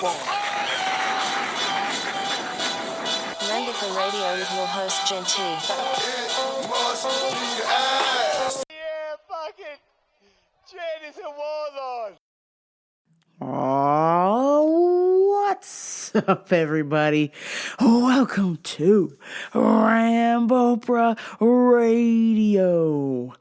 Randifer Radio with your host, Genty. It must be ass. Yeah, fucking Jen is a warlord. What's up, everybody? Welcome to Rambopra Radio.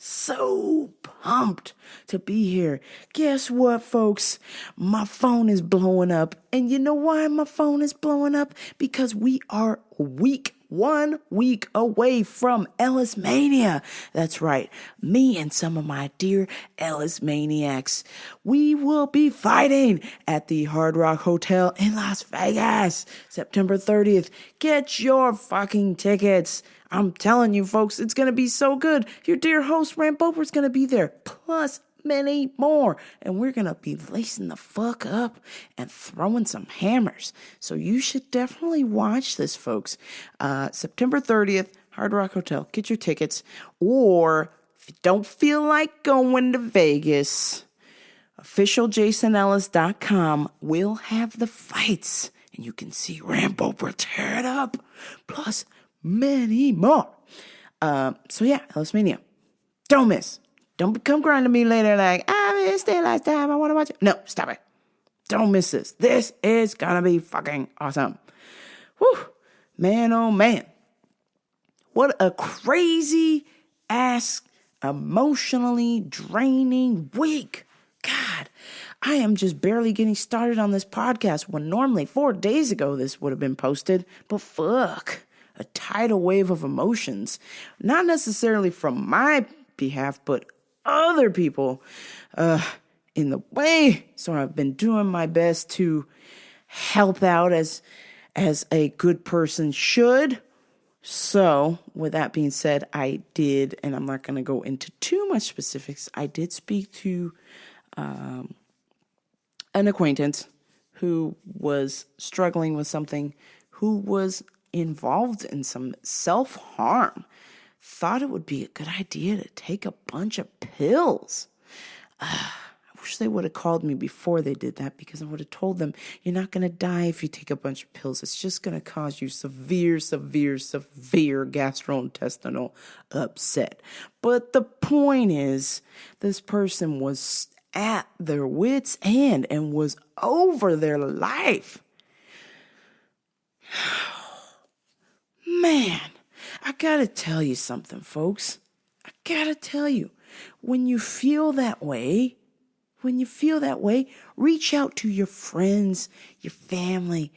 So pumped to be here. Guess what, folks? My phone is blowing up. And you know why my phone is blowing up? Because we are 1 week away from Ellis Mania. That's right. Me and some of my dear Ellis Maniacs. We will be fighting at the Hard Rock Hotel in Las Vegas, September 30th. Get your fucking tickets. I'm telling you, folks, it's going to be so good. Your dear host, Ramboper's going to be there, plus many more. And we're going to be lacing the fuck up and throwing some hammers. So you should definitely watch this, folks. September 30th, Hard Rock Hotel. Get your tickets. Or if you don't feel like going to Vegas, officialjasonellis.com will have the fights. And you can see Ramboper tear it up. Plus many more. So yeah, Ellis Mania. Don't miss. Don't come crying to me later like, I missed it last time, I want to watch it. No, stop it. Don't miss this. This is gonna be fucking awesome. Whew. Man, oh man. What a crazy ass, emotionally draining week. God, I am just barely getting started on this podcast when normally 4 days ago this would have been posted. But fuck. A tidal wave of emotions, not necessarily from my behalf, but other people in the way. So I've been doing my best to help out as a good person should. So with that being said, I did, and I'm not going to go into too much specifics, I did speak to an acquaintance who was struggling with something, who was involved in some self-harm, thought it would be a good idea to take a bunch of pills. I wish they would have called me before they did that, because I would have told them, you're not going to die if you take a bunch of pills. It's just going to cause you severe gastrointestinal upset. But the point is, this person was at their wits' end and was over their life. Man, I gotta tell you something, folks. I gotta tell you, when you feel that way, reach out to your friends, your family,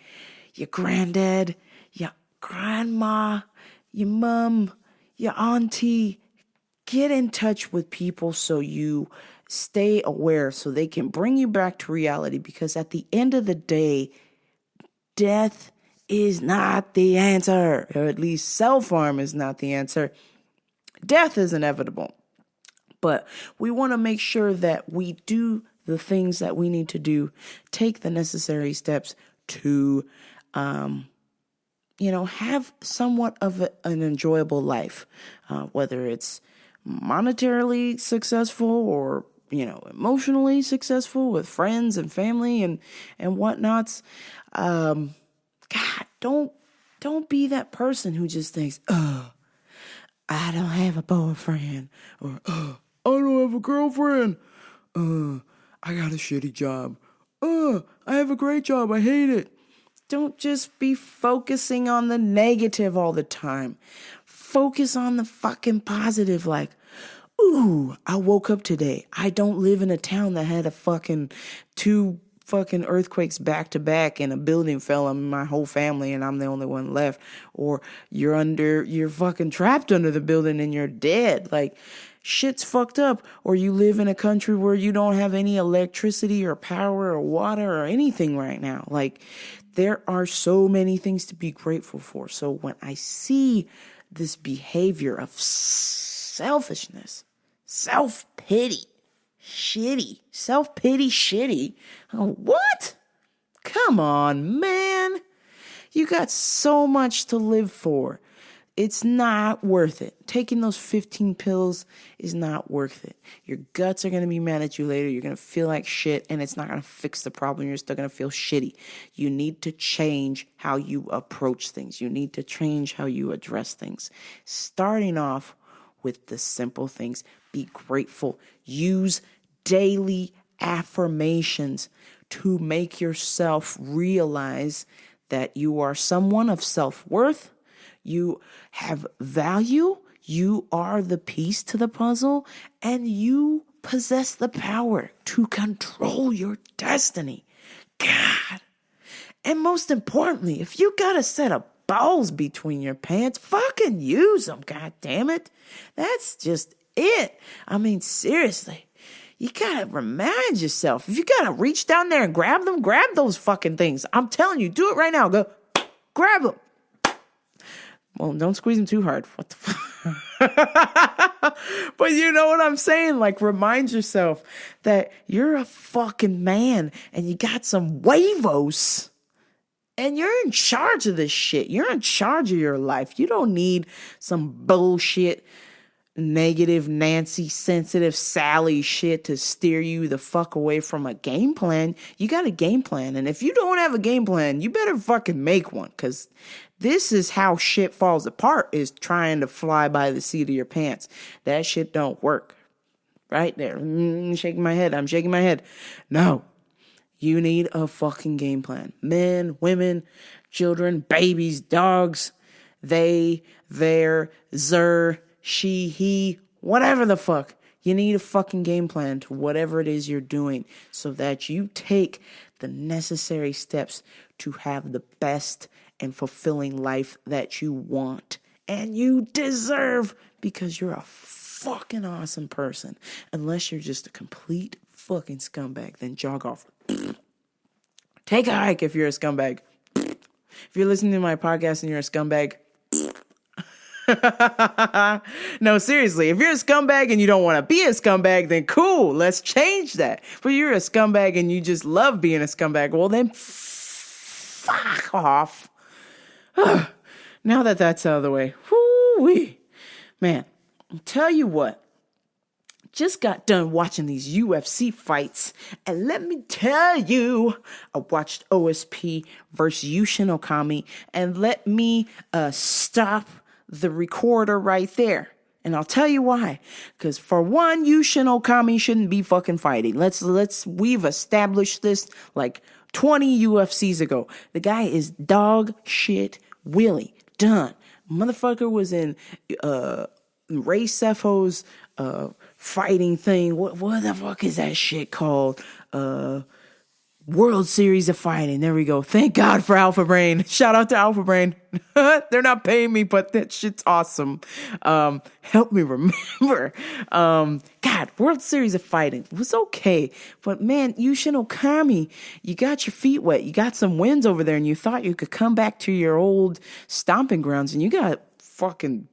your granddad, your grandma, your mom, your auntie. Get in touch with people so you stay aware, so they can bring you back to reality, because at the end of the day, death is not the answer, or at least self-harm is not the answer. Death is inevitable, but we want to make sure that we do the things that we need to do, take the necessary steps to, have somewhat of an enjoyable life, whether it's monetarily successful or, emotionally successful with friends and family and whatnots. God, don't be that person who just thinks, I don't have a boyfriend, or I don't have a girlfriend, I got a shitty job, I have a great job, I hate it. Don't just be focusing on the negative all the time. Focus on the fucking positive, like, ooh, I woke up today. I don't live in a town that had a fucking 2 fucking earthquakes back to back and a building fell on my whole family and I'm the only one left. Or you're fucking trapped under the building and you're dead. Like, shit's fucked up. Or you live in a country where you don't have any electricity or power or water or anything right now. Like, there are so many things to be grateful for. So when I see this behavior of selfishness, self-pity, self-pity, oh, what? Come on, man. You got so much to live for. It's not worth it. taking those 15 pills is not worth it. Your guts are going to be mad at you later. You're going to feel like shit, and it's not going to fix the problem. You're still going to feel shitty. You need to change how you approach things. You need to change how you address things. Starting off with the simple things. Be grateful. Use daily affirmations to make yourself realize that you are someone of self-worth. You have value. You are the piece to the puzzle, and you possess the power to control your destiny. God. And most importantly, if you got a set of balls between your pants, fucking use them. God damn it. That's just it. I mean, seriously. You gotta remind yourself. If you gotta reach down there and grab them, grab those fucking things. I'm telling you, do it right now. Go grab them. Well, don't squeeze them too hard. What the fuck? But you know what I'm saying? Like, remind yourself that you're a fucking man and you got some huevos and you're in charge of this shit. You're in charge of your life. You don't need some bullshit, negative Nancy, sensitive Sally shit to steer you the fuck away from a game plan. You got a game plan. And if you don't have a game plan, you better fucking make one. Because this is how shit falls apart, is trying to fly by the seat of your pants. That shit don't work. Right there. Shaking my head. I'm shaking my head. No. You need a fucking game plan. Men, women, children, babies, dogs, they, their, zer, she, he, whatever the fuck. You need a fucking game plan to whatever it is you're doing so that you take the necessary steps to have the best and fulfilling life that you want and you deserve, because you're a fucking awesome person. Unless you're just a complete fucking scumbag, then jog off. Take a hike if you're a scumbag. If you're listening to my podcast and you're a scumbag, no, seriously, if you're a scumbag and you don't want to be a scumbag, then cool, let's change that. But you're a scumbag and you just love being a scumbag, well then fuck off. Now that that's out of the way, whoo-wee. Man, I'll tell you what, just got done watching these UFC fights, and let me tell you, I watched OSP versus Yushin Okami, and let me stop the recorder right there. And I'll tell you why. Because for one, Yushin Okami shouldn't be fucking fighting. We've established this like 20 UFCs ago. The guy is dog shit Willie. Done. Motherfucker was in Ray Cefo's fighting thing. What the fuck is that shit called? World Series of Fighting. There we go. Thank God for Alpha Brain. Shout out to Alpha Brain. They're not paying me, but that shit's awesome. Help me remember. God, World Series of Fighting was okay. But man, Yushin Okami, you got your feet wet. You got some wins over there and you thought you could come back to your old stomping grounds and you got fucking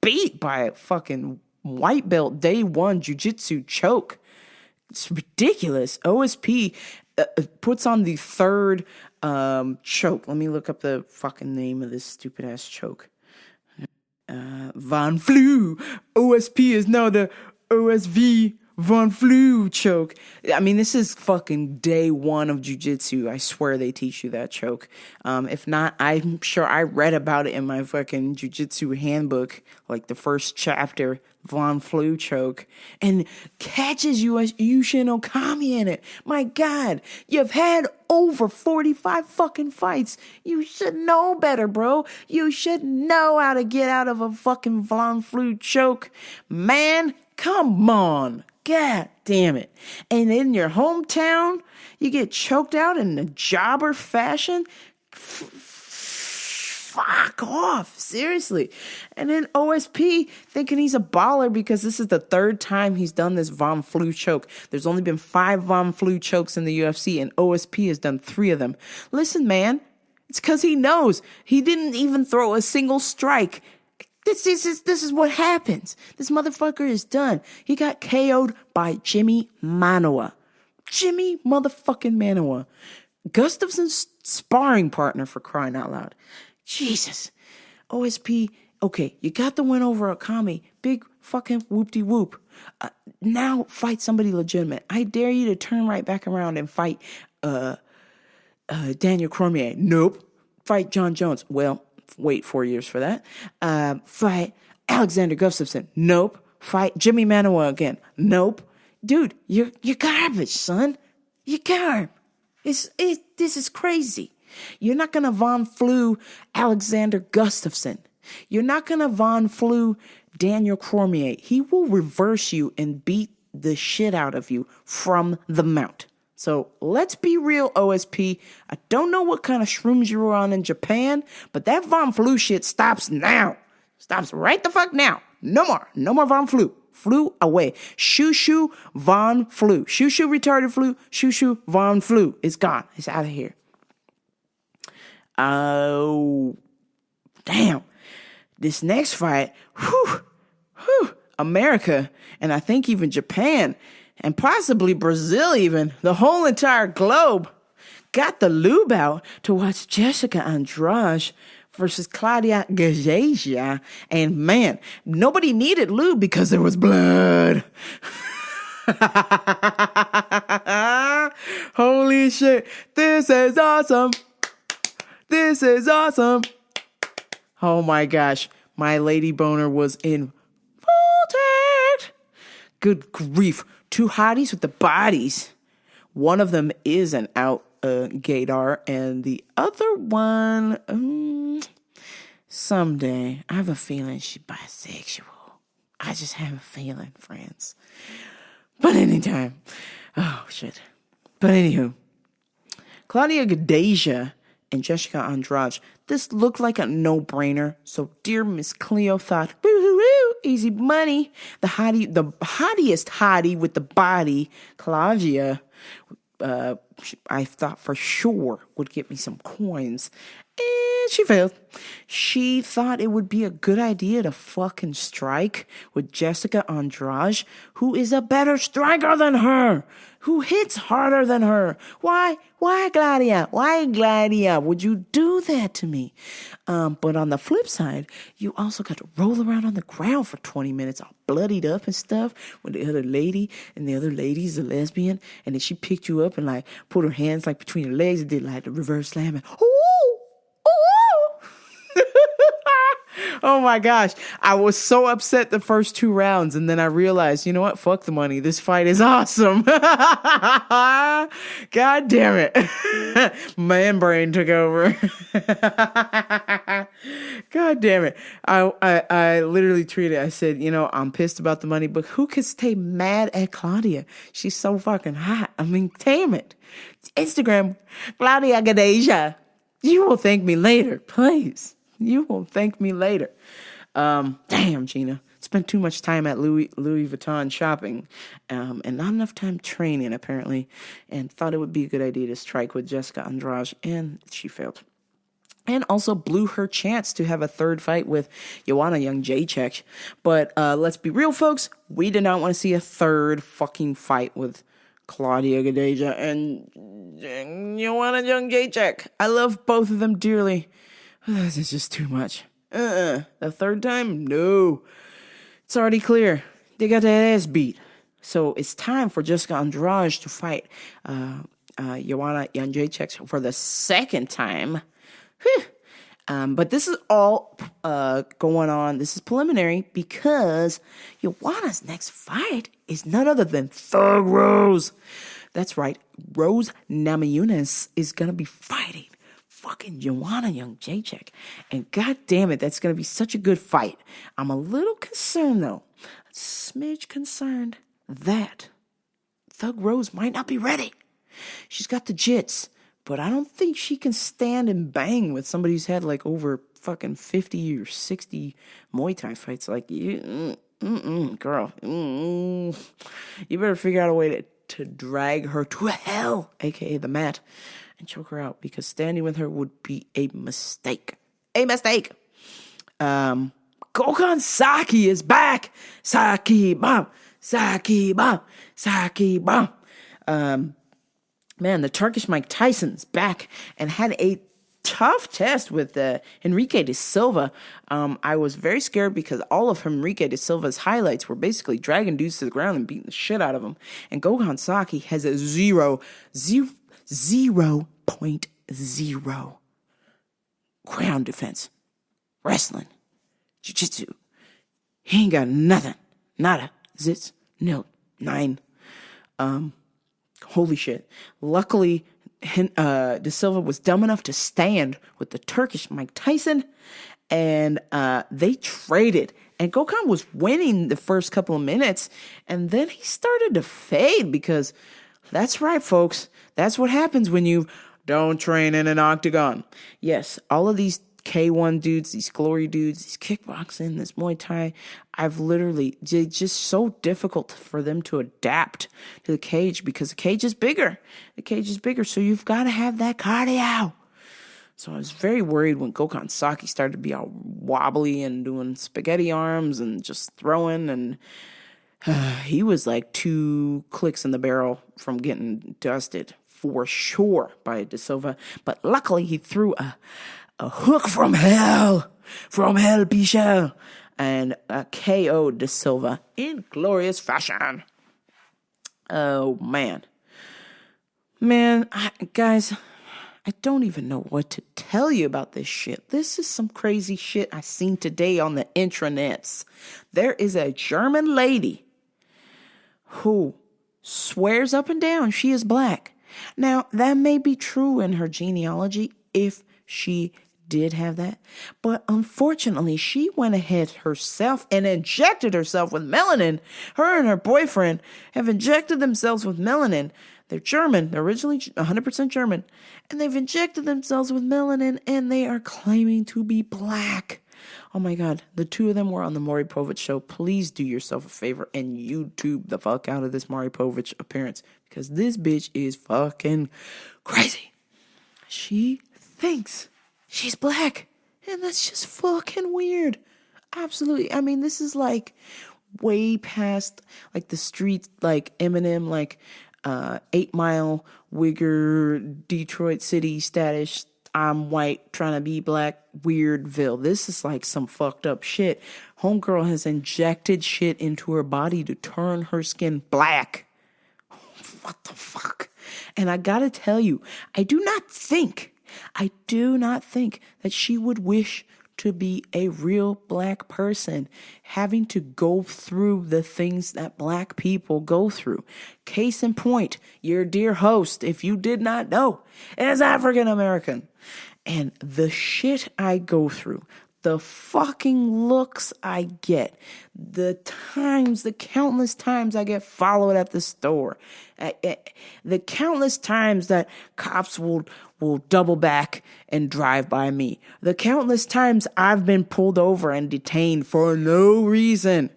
beat by a fucking white belt day one jiu-jitsu choke. It's ridiculous. OSP puts on the third choke. Let me look up the fucking name of this stupid ass choke. Von Flue. OSP is now the OSV Von Flue choke. I mean, this is fucking day one of jiu-jitsu. I swear they teach you that choke. If not, I'm sure I read about it in my fucking jiu-jitsu handbook, like the first chapter, Von Flue choke, and catches Yushin Okami in it. My God, you've had over 45 fucking fights. You should know better, bro. You should know how to get out of a fucking Von Flue choke. Man, come on. God damn it. And in your hometown, you get choked out in a jobber fashion? Fuck off. Seriously. And then OSP thinking he's a baller because this is the third time he's done this Von Flue choke. There's only been 5 Von Flue chokes in the UFC, and OSP has done 3 of them. Listen, man, it's because he knows he didn't even throw a single strike. This is what happens. This motherfucker is done. He got KO'd by Jimmy Manuwa. Jimmy motherfucking Manuwa. Gustafson's sparring partner, for crying out loud. Jesus. OSP Okay, you got the win over Akami. Big fucking whoop-de-whoop. Now fight somebody legitimate. I dare you to turn right back around and fight Daniel Cormier. Nope. Fight John Jones. Well, wait 4 years for that. Fight Alexander Gustafsson. Nope. Fight Jimmy Manuwa again. Nope. Dude, you're garbage, son. You're garbage. This is crazy. You're not gonna Von Flue Alexander Gustafsson. You're not gonna Von Flue Daniel Cormier. He will reverse you and beat the shit out of you from the mount. So let's be real, OSP. I don't know what kind of shrooms you were on in Japan, but that Von Flue shit stops now. Stops right the fuck now. No more. No more Von Flue. Flew away. Shoo Von Flue. Shoo retarded flu. Shoo Von Flue. It's gone. It's out of here. Oh, damn. This next fight, America, and I think even Japan, and possibly Brazil even, the whole entire globe, got the lube out to watch Jessica Andrade versus Claudia Gadeja. And man, nobody needed lube because there was blood. Holy shit. This is awesome. This is awesome. Oh my gosh. My lady boner was in full takt. Good grief. Two hotties with the bodies. One of them is an out gaydar, and the other one, someday, I have a feeling she's bisexual. I just have a feeling, friends. But anytime. Oh, shit. But anywho, Claudia Gadeja and Jessica Andrade, this looked like a no-brainer. So dear Miss Cleo thought, woo-hoo-hoo, easy money. The hottest hottie with the body, Claudia, I thought for sure would get me some coins. And she failed. She thought it would be a good idea to fucking strike with Jessica Andrade, who is a better striker than her, who hits harder than her. Why, Gladia? Why, Gladia, would you do that to me? But on the flip side, you also got to roll around on the ground for 20 minutes, all bloodied up and stuff, with the other lady, and the other lady's a lesbian, and then she picked you up and like put her hands like between your legs and did like the reverse slam and oh my gosh. I was so upset the first 2 rounds, and then I realized, you know what? Fuck the money. This fight is awesome. God damn it. Man brain took over. God damn it. I literally tweeted, I said, you know, I'm pissed about the money, but who could stay mad at Claudia? She's so fucking hot. I mean, damn it. Instagram, Claudia Gadeja. You will thank me later, please. You will thank me later. Damn, Gina. Spent too much time at Louis Vuitton shopping, and not enough time training, apparently, and thought it would be a good idea to strike with Jessica Andrade, and she failed. And also blew her chance to have a third fight with Joanna Jędrzejczyk. But let's be real, folks. We did not want to see a third fucking fight with Claudia Gadeja and Joanna Jędrzejczyk. I love both of them dearly. This is just too much. The third time? No. It's already clear. They got that ass beat. So it's time for Jessica Andrade to fight Joanna Jędrzejczyk for the second time. But this is all going on. This is preliminary because Joanna's next fight is none other than Thug Rose. That's right. Rose Namajunas is going to be fighting fucking Joanna Jędrzejczyk. And god damn it, that's going to be such a good fight. I'm a little concerned, though. A smidge concerned that Thug Rose might not be ready. She's got the jits, but I don't think she can stand and bang with somebody who's had like over fucking 50 or 60 Muay Thai fights. Like, girl. You better figure out a way to drag her to hell, aka the mat, and choke her out, because standing with her would be a mistake. A mistake. Gokhan Saki is back. Saki bomb. Saki bomb. Saki bomb. Man, the Turkish Mike Tyson's back and had a tough test with Enrique de Silva. I was very scared because all of Enrique de Silva's highlights were basically dragging dudes to the ground and beating the shit out of them. And Gohan Saki has a 0.0 ground defense. Wrestling. Jiu-jitsu. He ain't got nothing. Nada. Zits. Nil. 9. Holy shit. Luckily, De Silva was dumb enough to stand with the Turkish Mike Tyson, and they traded. And Gokhan was winning the first couple of minutes, and then he started to fade because that's right, folks. That's what happens when you don't train in an octagon. Yes, all of these K1 dudes, these glory dudes, these kickboxing, this Muay Thai, it's just so difficult for them to adapt to the cage because the cage is bigger. The cage is bigger, so you've got to have that cardio. So I was very worried when Gokhan Saki started to be all wobbly and doing spaghetti arms and just throwing, and he was like 2 clicks in the barrel from getting dusted for sure by De Silva. But luckily he threw a hook from hell, Pichel, and KO'd De Silva in glorious fashion. Oh, man. Guys, I don't even know what to tell you about this shit. This is some crazy shit I seen today on the intranets. There is a German lady who swears up and down she is black. Now, that may be true in her genealogy if she did have that, but unfortunately she went ahead herself and injected herself with melanin. Her and her boyfriend have injected themselves with melanin. They're German. They're originally 100% German, and they've injected themselves with melanin, and they are claiming to be black. Oh my God, the two of them were on the Maury Povich show. Please do yourself a favor and YouTube the fuck out of this Maury Povich appearance, because this bitch is fucking crazy. She thinks she's black, and that's just fucking weird. Absolutely. I mean, this is like way past like the street, like Eminem, like 8 Mile, Wigger, Detroit City status. I'm white, trying to be black, Weirdville. This is like some fucked up shit. Homegirl has injected shit into her body to turn her skin black. What the fuck? And I gotta tell you, I do not think that she would wish to be a real black person, having to go through the things that black people go through. Case in point, your dear host, if you did not know, is African American. And the shit I go through, the fucking looks I get, the countless times I get followed at the store, the countless times that cops will double back and drive by me, the countless times I've been pulled over and detained for no reason.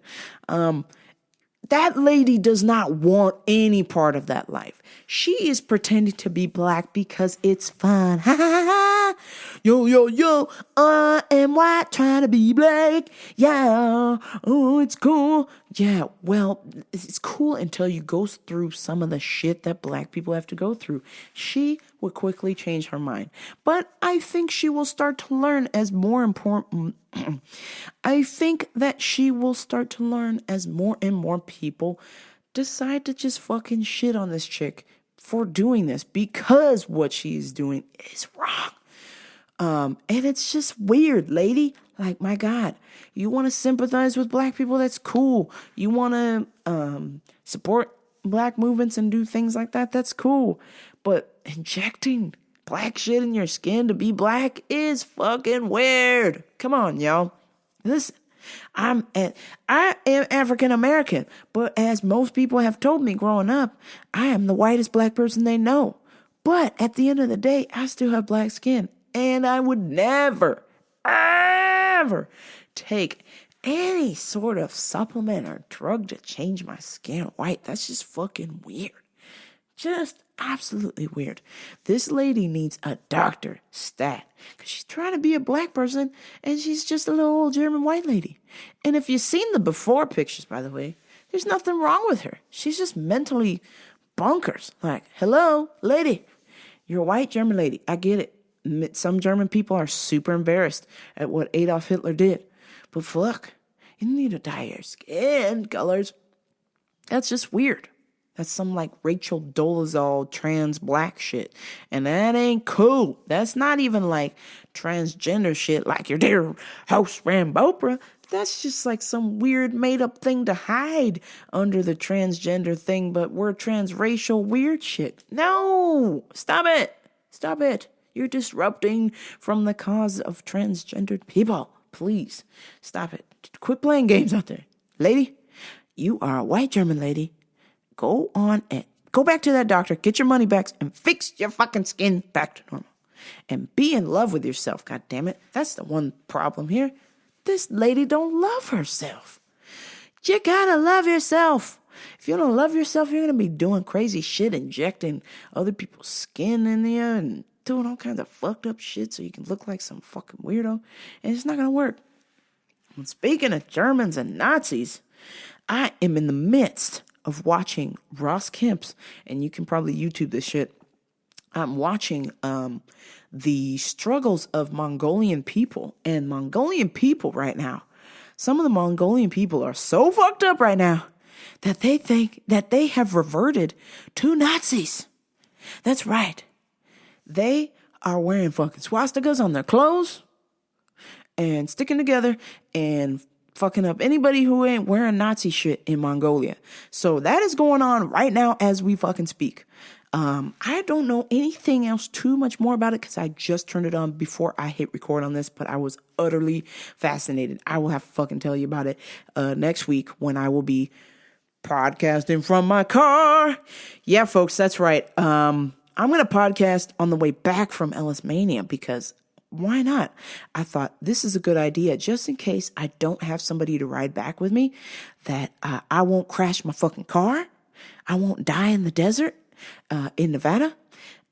That lady does not want any part of that life. She is pretending to be black because it's fun. Ha ha ha. Yo, yo, yo. I am white trying to be black. Yeah. Oh, it's cool. Yeah, well, it's cool until you go through some of the shit that black people have to go through. She would quickly change her mind. But I think she will start to learn as more important. I think that she will start to learn as more and more people decide to just fucking shit on this chick for doing this, because what she's doing is wrong. And it's just weird, lady. Like, my God, you want to sympathize with black people? That's cool. You want to support black movements and do things like that? That's cool. But injecting black shit in your skin to be black is fucking weird. Come on, y'all. Listen, I am African American, but as most people have told me growing up, I am the whitest black person they know. But at the end of the day, I still have black skin, and I would never, ever take any sort of supplement or drug to change my skin white. That's just fucking weird. Just absolutely weird. This lady needs a doctor stat, because she's trying to be a black person and she's just a little old German white lady. And if you've seen the before pictures, by the way, there's nothing wrong with her. She's just mentally bonkers. Like, hello, lady, you're a white German lady. I get it. some German people are super embarrassed at what Adolf Hitler did. But fuck, you don't need to dye your skin colors. That's just weird. That's some like Rachel Dolezal trans black shit. And that ain't cool. That's not even like transgender shit like your dear host Rambopra. That's just like some weird made up thing to hide under the transgender thing, but we're transracial weird shit. No! Stop it! Stop it. You're disrupting from the cause of transgendered people. Please, stop it. Quit playing games out there. Lady, you are a white German lady. Go on and go back to that doctor, get your money back, and fix your fucking skin back to normal. And be in love with yourself, God damn it. That's the one problem here. This lady don't love herself. You gotta love yourself. If you don't love yourself, you're gonna be doing crazy shit, injecting other people's skin in there and doing all kinds of fucked up shit so you can look like some fucking weirdo. And it's not gonna work. And speaking of Germans and Nazis, I am in the midst of watching Ross Kemp's, and you can probably YouTube this shit. I'm watching the struggles of Mongolian people. And Mongolian people right now, some of the Mongolian people are so fucked up right now that they think that they have reverted to Nazis. That's right. They are wearing fucking swastikas on their clothes and sticking together and fucking up anybody who ain't wearing Nazi shit in Mongolia. So that is going on right now as we fucking speak. I don't know anything else too much more about it because I just turned it on before I hit record on this, but I was utterly fascinated. I will have to fucking tell you about it next week when I will be podcasting from my car. Yeah, folks, that's right. I'm going to podcast on the way back from Ellis Mania because why not? I thought this is a good idea just in case I don't have somebody to ride back with me, that I won't crash my fucking car. I won't die in the desert in Nevada.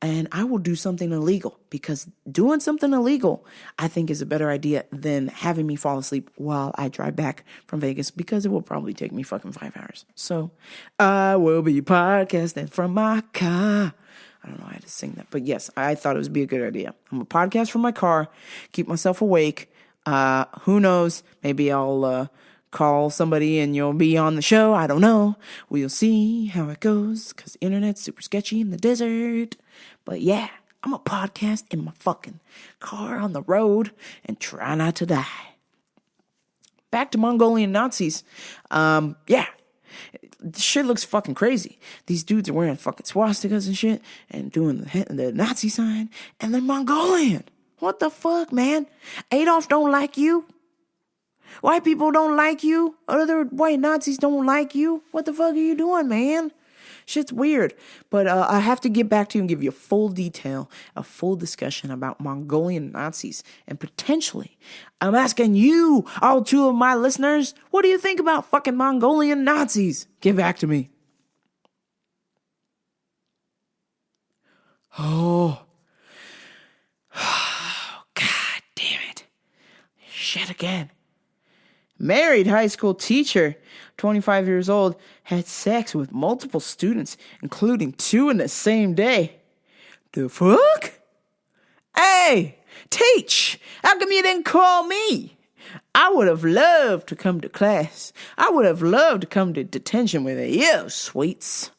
And I will do something illegal because doing something illegal, I think, is a better idea than having me fall asleep while I drive back from Vegas because it will probably take me fucking 5 hours. So I will be podcasting from my car. I don't know how to sing that, but yes, I thought it would be a good idea. I'm a podcast from my car, keep myself awake. Who knows? Maybe I'll call somebody and you'll be on the show. I don't know. We'll see how it goes because the internet's super sketchy in the desert. But yeah, I'm a podcast in my fucking car on the road and try not to die. Back to Mongolian Nazis. Yeah. This shit looks fucking crazy. These dudes are wearing fucking swastikas and shit and doing the Nazi sign, and they're Mongolian. What the fuck, man? Adolf don't like you. White people don't like you. Other white Nazis don't like you. What the fuck are you doing, man? Shit's weird. But I have to get back to you and give you a full detail, a full discussion about Mongolian Nazis. And potentially, I'm asking you, all two of my listeners, what do you think about fucking Mongolian Nazis? Get back to me. Oh. God damn it. Shit again. Married high school teacher, 25 years old, had sex with multiple students, including 2 in the same day. The fuck? Hey, teach, how come you didn't call me? I would have loved to come to class. I would have loved to come to detention with you, sweets.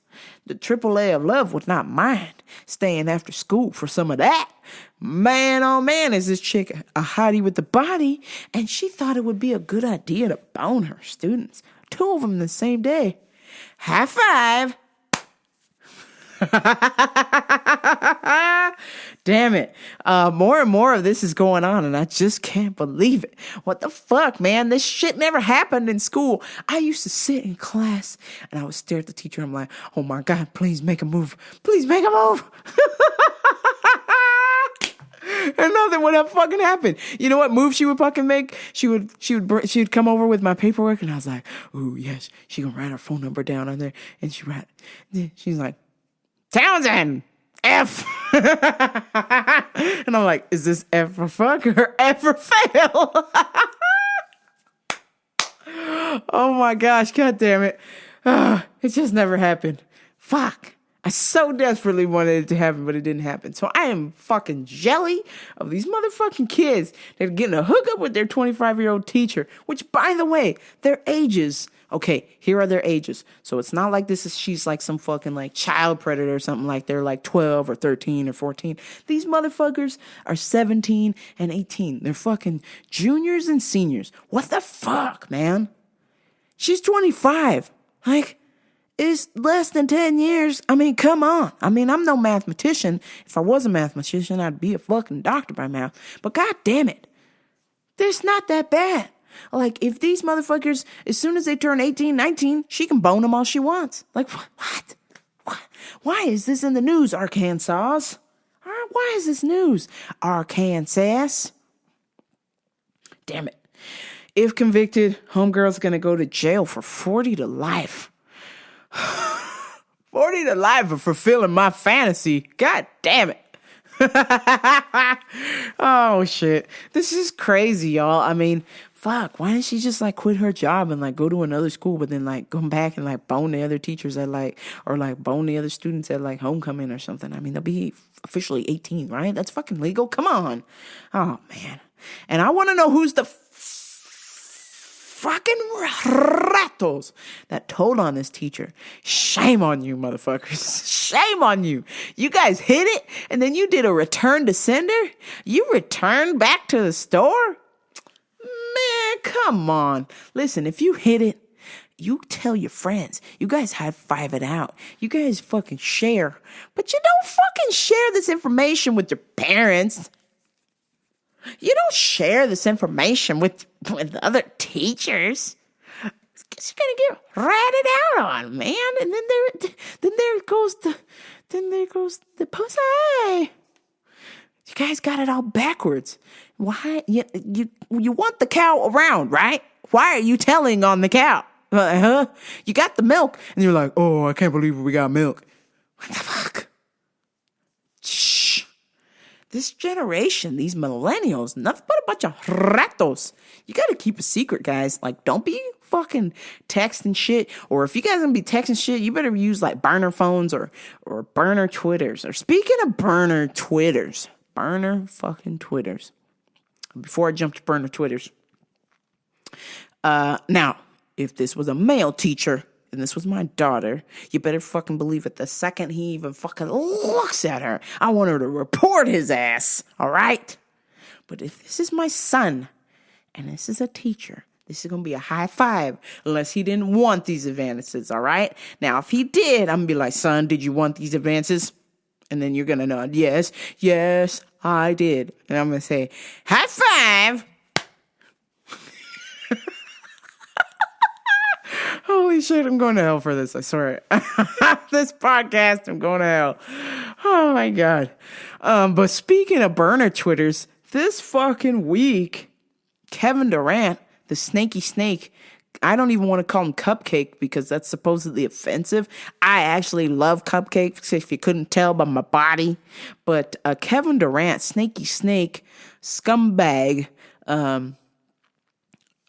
The AAA of love would not mind staying after school for some of that. Man, oh man, is this chick a hottie with the body, and she thought it would be a good idea to bone her students. 2 of them the same day. High five. Damn it. More and more of this is going on, and I just can't believe it. What the fuck, man? This shit never happened in school. I used to sit in class, and I would stare at the teacher. I'm like, oh my God, please make a move. Please make a move. And nothing would have fucking happened. You know what move she would fucking make? She would come over with my paperwork, and I was like, ooh, yes, she gonna write her phone number down on there, and she's like, Townsend, F. And I'm like, is this F for fuck or F for fail? Oh my gosh, God damn it. It just never happened. Fuck. I so desperately wanted it to happen, but it didn't happen. So I am fucking jelly of these motherfucking kids that are getting a hookup with their 25-year-old teacher, which, by the way, their ages. Okay, here are their ages. So it's not like she's like some fucking like child predator or something, like they're like 12 or 13 or 14. These motherfuckers are 17 and 18. They're fucking juniors and seniors. What the fuck, man? She's 25. Like, it's less than 10 years. I mean, come on. I mean, I'm no mathematician. If I was a mathematician, I'd be a fucking doctor by now. But god damn it. It's not that bad. Like, if these motherfuckers, as soon as they turn 18, 19, she can bone them all she wants. Like, what? Why is this in the news, Arkansas? Why is this news, Arkansas? Damn it. If convicted, homegirl's gonna go to jail for 40 to life. 40 to life for fulfilling my fantasy. God damn it. Oh, shit. This is crazy, y'all. I mean, fuck. Why didn't she just, like, quit her job and, like, go to another school, but then, like, come back and, like, bone the other teachers at, like, or, like, bone the other students at, like, homecoming or something? I mean, they'll be officially 18, right? That's fucking legal. Come on. Oh, man. And I want to know who's the fucking ratos that told on this teacher. Shame on you, motherfuckers. Shame on you. You guys hit it, and then you did a return to sender? You returned back to the store? Man, come on. Listen, if you hit it, you tell your friends. You guys high five it out. You guys fucking share. But you don't fucking share this information with your parents. You don't share this information with other teachers. You're gonna get ratted out on, man. And then there goes the pussy. You guys got it all backwards. Why you want the cow around, right? Why are you telling on the cow? You got the milk, and you're like, oh, I can't believe we got milk. What the fuck? Shh. This generation, these millennials, nothing but a bunch of ratos. You gotta keep a secret, guys. Like, don't be fucking texting shit. Or if you guys gonna be texting shit, you better use like burner phones or burner Twitters. Or speaking of burner Twitters, burner fucking Twitters. Before I jump to burner Twitters. Now, if this was a male teacher, and this was my daughter, you better fucking believe it. The second he even fucking looks at her, I want her to report his ass, all right? But if this is my son, and this is a teacher, this is going to be a high five, unless he didn't want these advances, all right? Now, if he did, I'm going to be like, son, did you want these advances? And then you're going to nod, yes, I did. And I'm going to say, high five. Holy shit, I'm going to hell for this, I swear. This podcast, I'm going to hell. Oh my God. But speaking of burner Twitters, this fucking week, Kevin Durant, the snaky snake, I don't even want to call him Cupcake because that's supposedly offensive. I actually love cupcakes, if you couldn't tell by my body. But Kevin Durant, snaky snake, scumbag,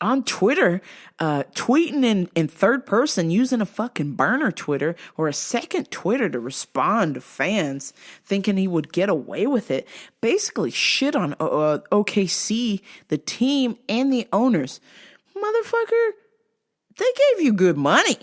on Twitter, tweeting in third person, using a fucking burner Twitter or a second Twitter to respond to fans, thinking he would get away with it. Basically shit on OKC, the team, and the owners. Motherfucker, they gave you good money.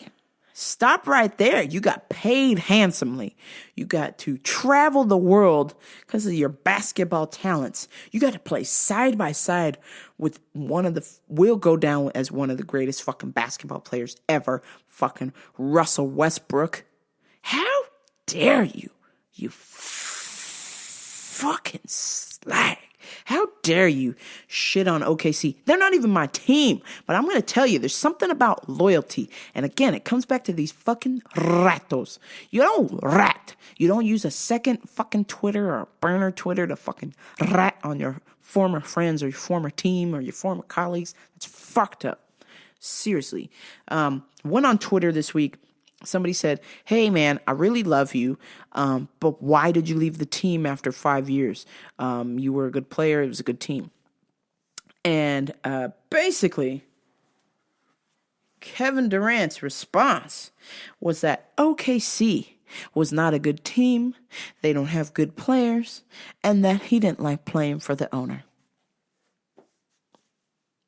Stop right there. You got paid handsomely. You got to travel the world because of your basketball talents. You got to play side by side with will go down as one of the greatest fucking basketball players ever, fucking Russell Westbrook. How dare you, you fucking slag. How dare you shit on OKC? They're not even my team. But I'm going to tell you, there's something about loyalty. And again, it comes back to these fucking ratos. You don't rat. You don't use a second fucking Twitter or burner Twitter to fucking rat on your former friends or your former team or your former colleagues. That's fucked up. Seriously. Went on Twitter this week. Somebody said, hey, man, I really love you, but why did you leave the team after 5 years? You were a good player. It was a good team. And basically, Kevin Durant's response was that OKC was not a good team, they don't have good players, and that he didn't like playing for the owner.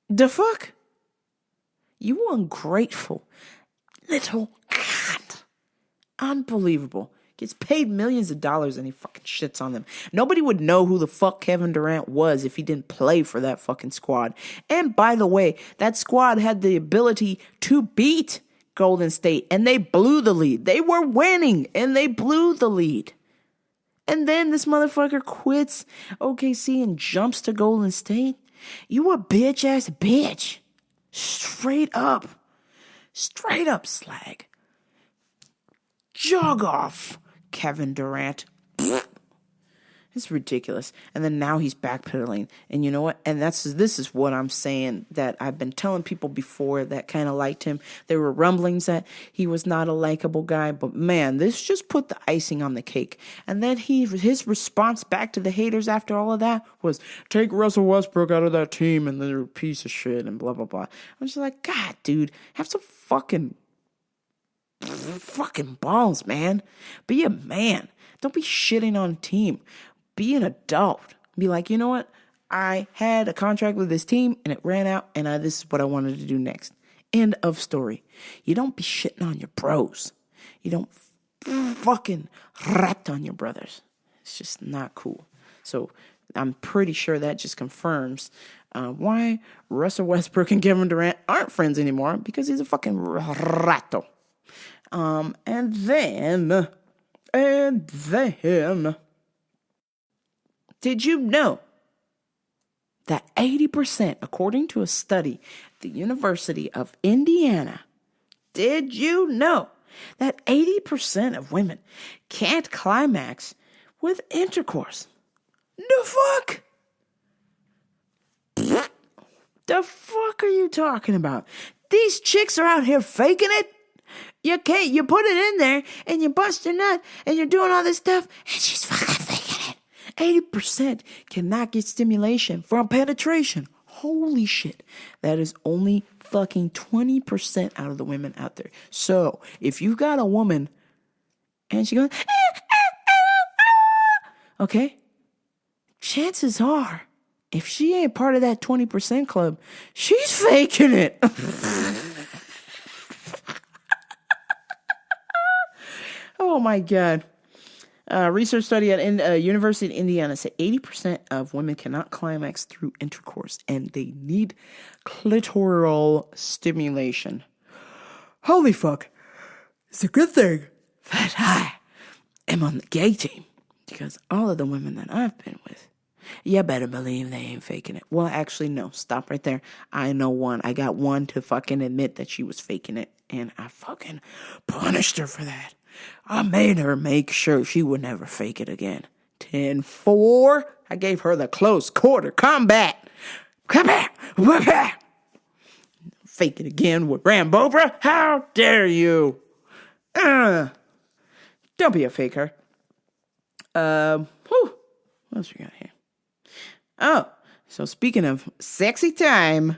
The fuck? You ungrateful little cunt. Unbelievable. Gets paid millions of dollars and he fucking shits on them. Nobody would know who the fuck Kevin Durant was if he didn't play for that fucking squad. And by the way, that squad had the ability to beat Golden State and they blew the lead. They were winning and they blew the lead. And then this motherfucker quits OKC and jumps to Golden State. You a bitch ass bitch. Straight up. Straight up slag. Jog off, Kevin Durant. It's ridiculous. And then now he's backpedaling. And you know what? And this is what I'm saying that I've been telling people before that kind of liked him. There were rumblings that he was not a likable guy. But man, this just put the icing on the cake. And then his response back to the haters after all of that was, take Russell Westbrook out of that team and they're a piece of shit and blah, blah, blah. I'm just like, God, dude, have some fucking balls, man. Be a man. Don't be shitting on a team. Be an adult. Be like, you know what? I had a contract with this team and it ran out and this is what I wanted to do next. End of story. You don't be shitting on your bros. You don't fucking rat on your brothers. It's just not cool. So I'm pretty sure that just confirms why Russell Westbrook and Kevin Durant aren't friends anymore, because he's a fucking ratto. And then, did you know that 80%, according to a study at the University of Indiana, did you know that 80% of women can't climax with intercourse? The fuck? The fuck are you talking about? These chicks are out here faking it. You put it in there and you bust your nut and you're doing all this stuff and she's fucking faking it. 80% cannot get stimulation from penetration. Holy shit. That is only fucking 20% out of the women out there. So if you got a woman and she goes, okay, chances are, if she ain't part of that 20% club, she's faking it. Oh my God. Research study at University of Indiana said 80% of women cannot climax through intercourse and they need clitoral stimulation. Holy fuck. It's a good thing that I am on the gay team, because all of the women that I've been with, you better believe they ain't faking it. Well, actually, no. Stop right there. I know one. I got one to fucking admit that she was faking it, and I fucking punished her for that. I made her make sure she would never fake it again. 10-4. I gave her the close quarter combat. Come back. Fake it again with Rambo, bro. How dare you? Don't be a faker. What else we got here? Oh, so speaking of sexy time,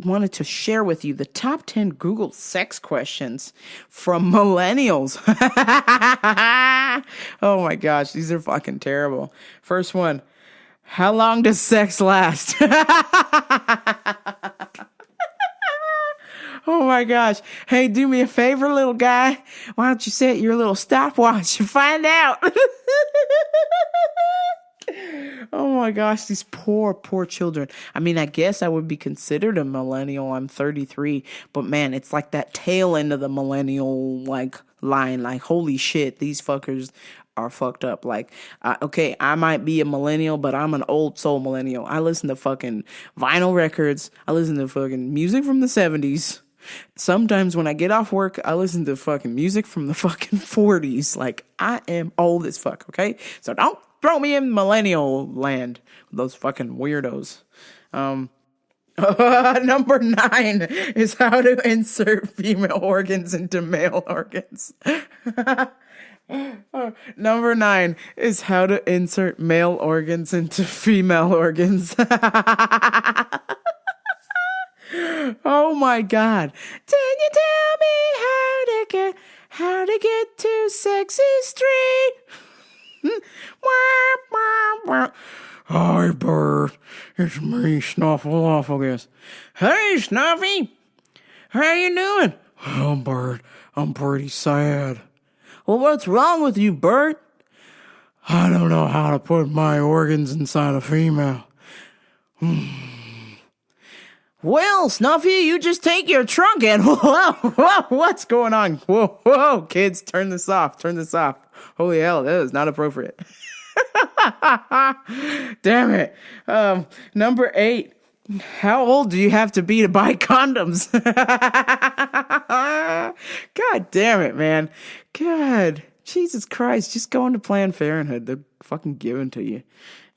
wanted to share with you the top 10 Google sex questions from millennials. Oh my gosh, these are fucking terrible. First one, how long does sex last? Oh my gosh. Hey, do me a favor, little guy. Why don't you set your little stopwatch and find out? Oh my gosh, these poor children. I mean, I guess I would be considered a millennial. I'm 33, but man, it's like that tail end of the millennial line. Like, holy shit, these fuckers are fucked up. Like, okay, I might be a millennial, but I'm an old soul millennial. I listen to fucking vinyl records. I listen to fucking music from the 70s. Sometimes when I get off work, I listen to fucking music from the fucking 40s. Like, I am old as fuck, okay? So don't throw me in millennial land with those fucking weirdos. Number 9 is how to insert female organs into male organs. Number 9 is how to insert male organs into female organs. Oh my God. Can you tell me how to get to to Sexy Street. Hi, Bird. It's me, Snuffleupagus. Hey, Snuffy. How you doing? Oh, Bird, I'm pretty sad. Well, what's wrong with you, Bird? I don't know how to put my organs inside a female. Well, Snuffy, you just take your trunk and whoa, what's going on? Whoa, kids, turn this off. Holy hell, that is not appropriate. Damn it. Number 8. How old do you have to be to buy condoms? God damn it, man. God, Jesus Christ, just go into Planned Parenthood. They're fucking giving to you.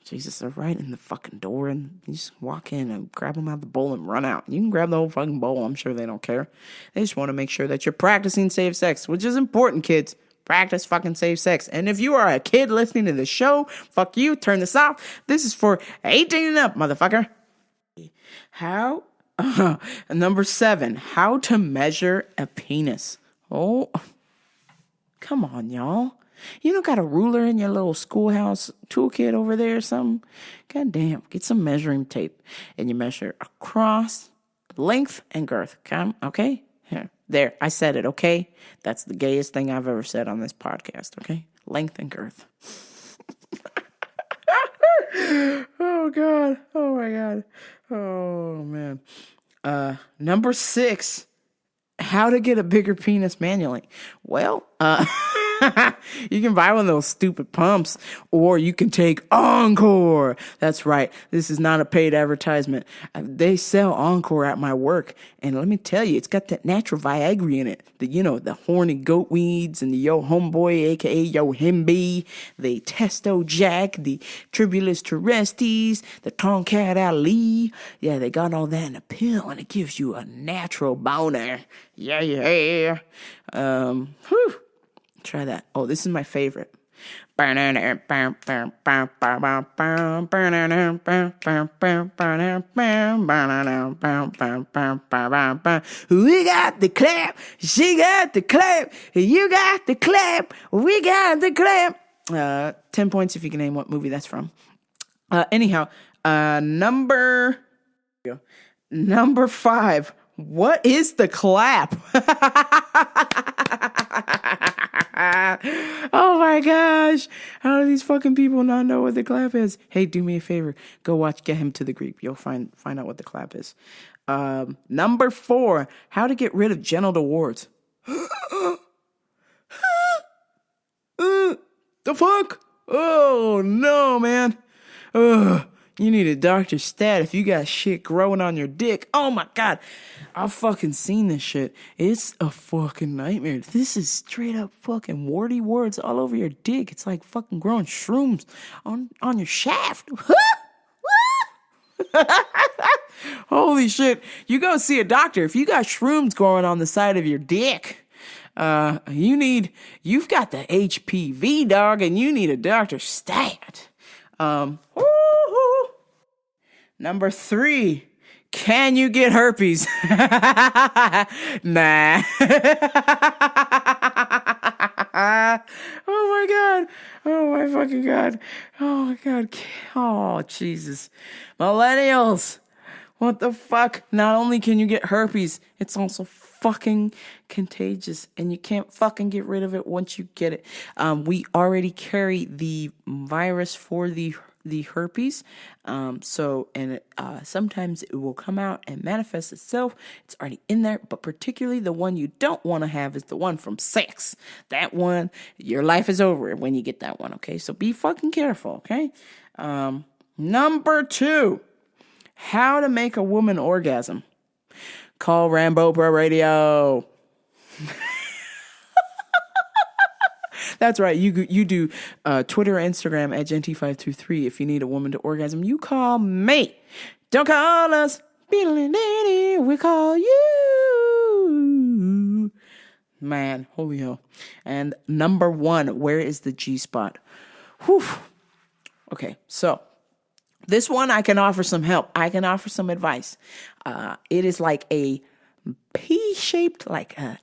Jesus, they're right in the fucking door, and you just walk in and grab them out of the bowl and run out. You can grab the whole fucking bowl. I'm sure they don't care. They just want to make sure that you're practicing safe sex, which is important, kids. Practice fucking safe sex. And if you are a kid listening to this show, fuck you, turn this off. This is for 18 and up, motherfucker. How? Number 7, how to measure a penis. Oh, come on, y'all. You don't got a ruler in your little schoolhouse toolkit over there or something? God damn, get some measuring tape and you measure across length and girth. Okay? Here. There, I said it, okay? That's the gayest thing I've ever said on this podcast, okay? Length and girth. Oh, God. Oh, my God. Oh, man. Number 6, how to get a bigger penis manually. Well, you can buy one of those stupid pumps, or you can take Encore. That's right. This is not a paid advertisement. They sell Encore at my work, and let me tell you, it's got that natural Viagra in it. The horny goat weeds and the yo homeboy, aka yo himby, the Testo Jack, the Tribulus terrestres, the Tomcat Ali. Yeah, they got all that in a pill, and it gives you a natural boner. Yeah. Whew. Try that. Oh, this is my favorite. We got the clap, she got the clap, you got the clap, we got the clap. 10 points if you can name what movie that's from. Anyhow, number 5. What is the clap? Oh my gosh. How do these fucking people not know what the clap is? Hey, do me a favor. Go watch Get Him to the Greek. You'll find out what the clap is. Number 4. How to get rid of genital warts. The fuck? Oh no, man. You need a doctor's stat if you got shit growing on your dick. Oh my God. I've fucking seen this shit. It's a fucking nightmare. This is straight up fucking warty warts all over your dick. It's like fucking growing shrooms on your shaft. Holy shit. You go see a doctor. If you got shrooms growing on the side of your dick, you've got the HPV, dog, and you need a doctor's stat. Number 3, can you get herpes? Nah. Oh my God. Oh my fucking God. Oh my God. Oh, Jesus. Millennials. What the fuck? Not only can you get herpes, it's also fucking contagious, and you can't fucking get rid of it once you get it. We already carry the virus for the herpes, sometimes it will come out and manifest itself. It's already in there, but particularly the one you don't want to have is the one from sex. That one, your life is over when you get that one, okay? So be fucking careful, okay? Number 2, how to make a woman orgasm. Call Rambo Pro Radio. That's right. You do Twitter or Instagram at Genty523. If you need a woman to orgasm, you call me. Don't call us. We call you. Man, holy hell. And number 1, where is the G-spot? Whew. Okay, so this one I can offer some help. I can offer some advice. It is like a pea-shaped, like a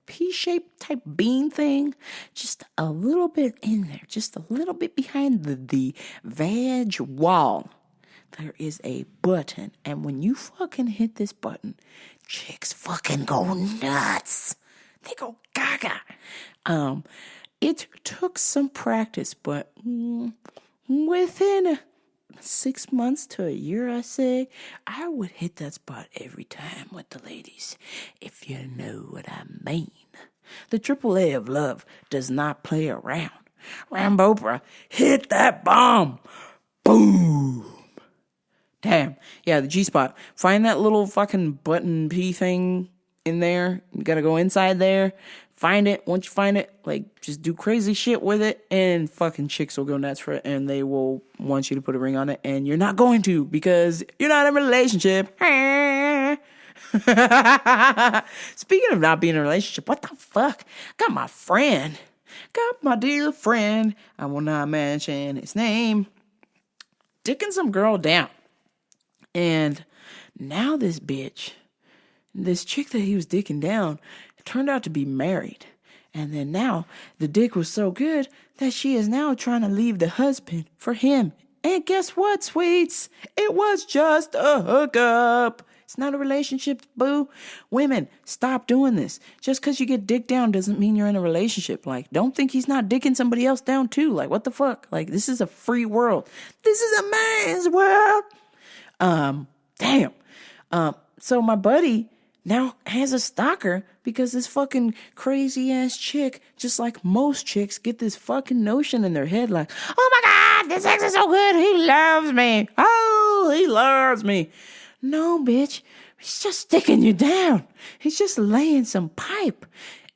pea-shaped type bean thing, just a little bit in there, just a little bit behind the vag wall. There is a button, and when you fucking hit this button, chicks fucking go nuts. They go gaga. It took some practice, but within 6 months to a year, I say, I would hit that spot every time with the ladies, if you know what I mean. The AAA of love does not play around. Rambopra, hit that bomb. Boom. Damn. Yeah, the G-spot. Find that little fucking button P thing in there. You gotta go inside there. Find it. Once you find it, like, just do crazy shit with it, and fucking chicks will go nuts for it, and they will want you to put a ring on it, and you're not going to, because you're not in a relationship. Speaking of not being in a relationship, what the fuck? Got my dear friend, I will not mention his name, dicking some girl down. And now this chick that he was dicking down, turned out to be married. And then now the dick was so good that she is now trying to leave the husband for him. And guess what, sweets? It was just a hookup. It's not a relationship, boo. Women, stop doing this. Just because you get dicked down doesn't mean you're in a relationship. Like, don't think he's not dicking somebody else down too. Like, what the fuck? Like, this is a free world. This is a man's world. Damn. So my buddy now has a stalker because this fucking crazy ass chick, just like most chicks, get this fucking notion in their head like, oh my God, this ex is so good. He loves me. Oh, he loves me. No, bitch. He's just sticking you down. He's just laying some pipe.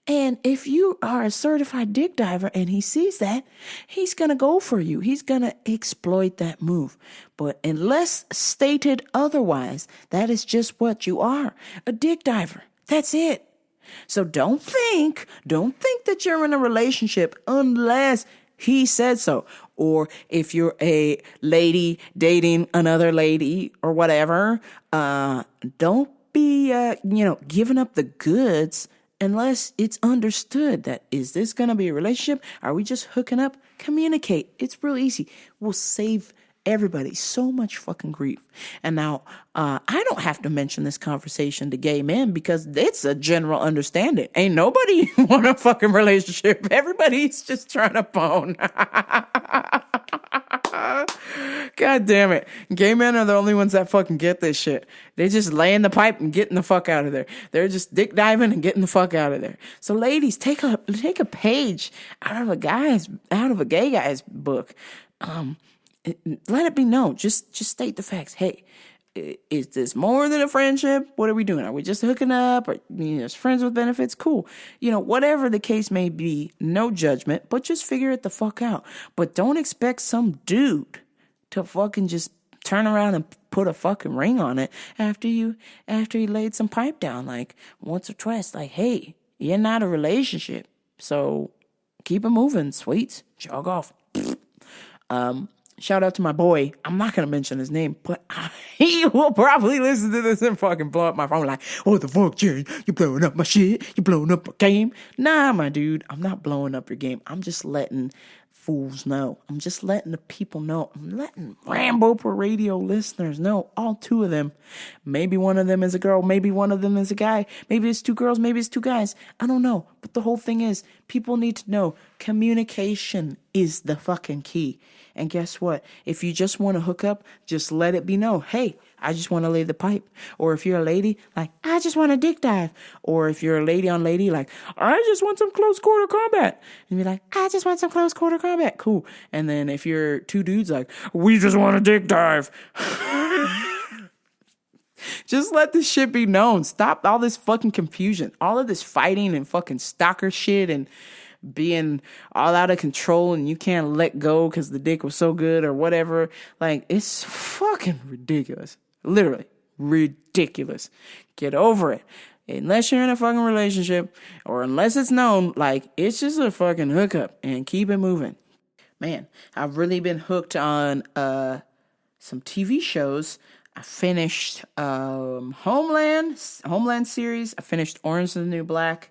And if you are a certified dick diver and he sees that, he's going to go for you. He's going to exploit that move. But unless stated otherwise, that is just what you are, a dick diver. That's it. So don't think that you're in a relationship unless he said so. Or if you're a lady dating another lady or whatever, don't be, giving up the goods unless it's understood that, is this going to be a relationship? Are we just hooking up? Communicate. It's real easy. We'll save everybody so much fucking grief. And now, I don't have to mention this conversation to gay men because it's a general understanding. Ain't nobody want a fucking relationship. Everybody's just trying to bone. God damn it. Gay men are the only ones that fucking get this shit. They just laying the pipe and getting the fuck out of there. They're just dick diving and getting the fuck out of there. So ladies, take a page out of a gay guy's book. Let it be known. Just state the facts. Hey, is this more than a friendship? What are we doing? Are we just hooking up? Or just friends with benefits? Cool. Whatever the case may be, no judgment, but just figure it the fuck out. But don't expect some dude to fucking just turn around and put a fucking ring on it after he laid some pipe down, like once or twice. Like, hey, you're not a relationship, so keep it moving, sweets. Jog off. Shout out to my boy. I'm not going to mention his name, but he will probably listen to this and fucking blow up my phone like, what the fuck, Jerry? You blowing up my shit? You blowing up my game? Nah, my dude. I'm not blowing up your game. I'm just letting fools know. I'm just letting the people know. I'm letting Rambopra Radio listeners know. All two of them. Maybe one of them is a girl. Maybe one of them is a guy. Maybe it's two girls. Maybe it's two guys. I don't know. But the whole thing is, people need to know communication is the fucking key. And guess what? If you just want to hook up, just let it be known. Hey, I just want to lay the pipe. Or if you're a lady, like, I just want to dick dive. Or if you're a lady on lady, like, I just want some close quarter combat. And be like, I just want some close quarter combat. Cool. And then if you're two dudes, like, we just want to dick dive. Just let this shit be known. Stop all this fucking confusion. All of this fighting and fucking stalker shit and being all out of control and you can't let go because the dick was so good or whatever. Like, it's fucking ridiculous. Literally ridiculous. Get over it. Unless you're in a fucking relationship or unless it's known, like, it's just a fucking hookup and keep it moving. Man, I've really been hooked on some TV shows. I finished Homeland series. I finished Orange is the New Black,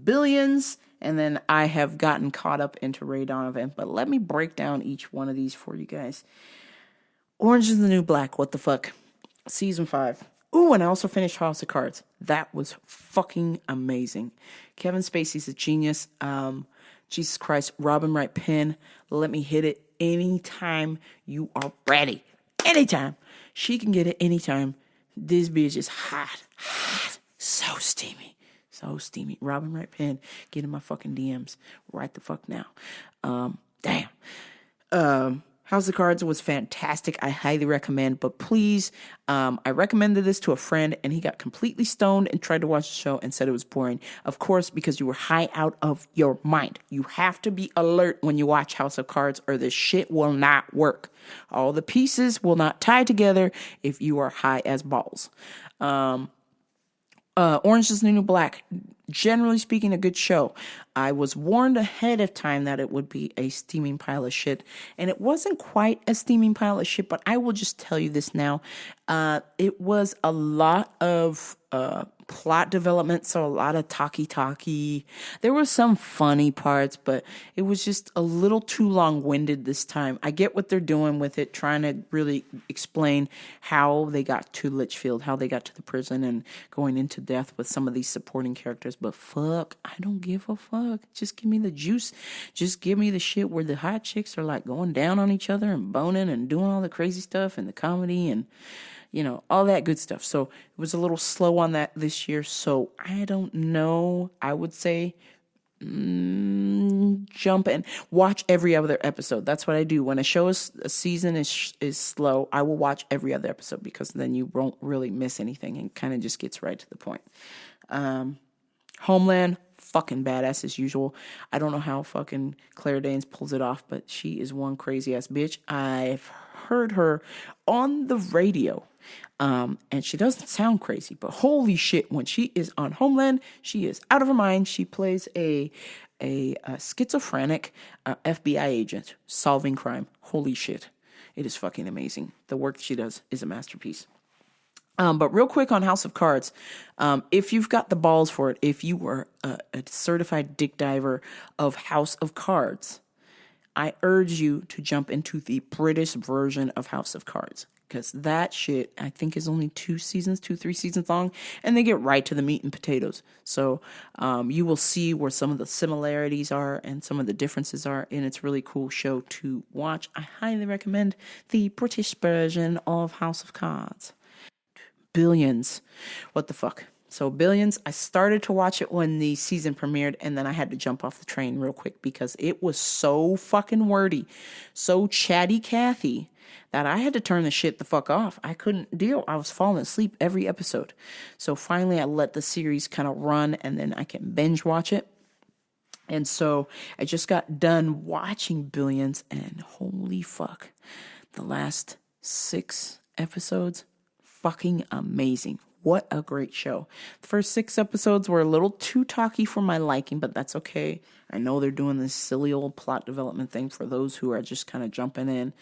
Billions, and then I have gotten caught up into Ray Donovan. But let me break down each one of these for you guys. Orange is the New Black, what the fuck? Season 5. Ooh, and I also finished House of Cards. That was fucking amazing. Kevin Spacey's a genius. Jesus Christ, Robin Wright Penn, let me hit it anytime you are ready. Anytime. She can get it anytime. This bitch is hot. So steamy. So steamy. Robin Wright Penn, get in my fucking DMs right the fuck now. Damn. House of Cards was fantastic. I highly recommend, but please, I recommended this to a friend and he got completely stoned and tried to watch the show and said it was boring. Of course, because you were high out of your mind. You have to be alert when you watch House of Cards or this shit will not work. All the pieces will not tie together if you are high as balls. Orange is the New Black, generally speaking, a good show. I was warned ahead of time that it would be a steaming pile of shit, and it wasn't quite a steaming pile of shit, but I will just tell you this now. It was a lot of plot development, so a lot of talkie. There were some funny parts, but it was just a little too long-winded this time. I get what they're doing with it, trying to really explain how they got to Litchfield, how they got to the prison and going into death with some of these supporting characters, but fuck, I don't give a fuck. Just give me the juice. Just give me the shit where the hot chicks are like going down on each other and boning and doing all the crazy stuff and the comedy and all that good stuff. So it was a little slow on that this year. So I don't know. I would say jump in, watch every other episode. That's what I do. When a season is slow, I will watch every other episode because then you won't really miss anything and kind of just gets right to the point. Homeland, fucking badass as usual. I don't know how fucking Claire Danes pulls it off, but she is one crazy ass bitch. I've heard her on the radio. And she doesn't sound crazy, but holy shit, when she is on Homeland, she is out of her mind. She plays a schizophrenic FBI agent solving crime. Holy shit. It is fucking amazing. The work she does is a masterpiece. But real quick on House of Cards, if you've got the balls for it, if you were a certified dick diver of House of Cards, I urge you to jump into the British version of House of Cards. Because that shit, I think, is only 3 seasons long, and they get right to the meat and potatoes. So you will see where some of the similarities are and some of the differences are, and it's a really cool show to watch. I highly recommend the British version of House of Cards. Billions. What the fuck? So Billions, I started to watch it when the season premiered, and then I had to jump off the train real quick because it was so fucking wordy, so chatty Cathy, that I had to turn the shit the fuck off. I couldn't deal. I was falling asleep every episode. So finally I let the series kind of run and then I can binge watch it. And so I just got done watching Billions and holy fuck, the last 6 episodes, fucking amazing. What a great show. The first 6 episodes were a little too talky for my liking, but that's okay. I know they're doing this silly old plot development thing for those who are just kind of jumping in.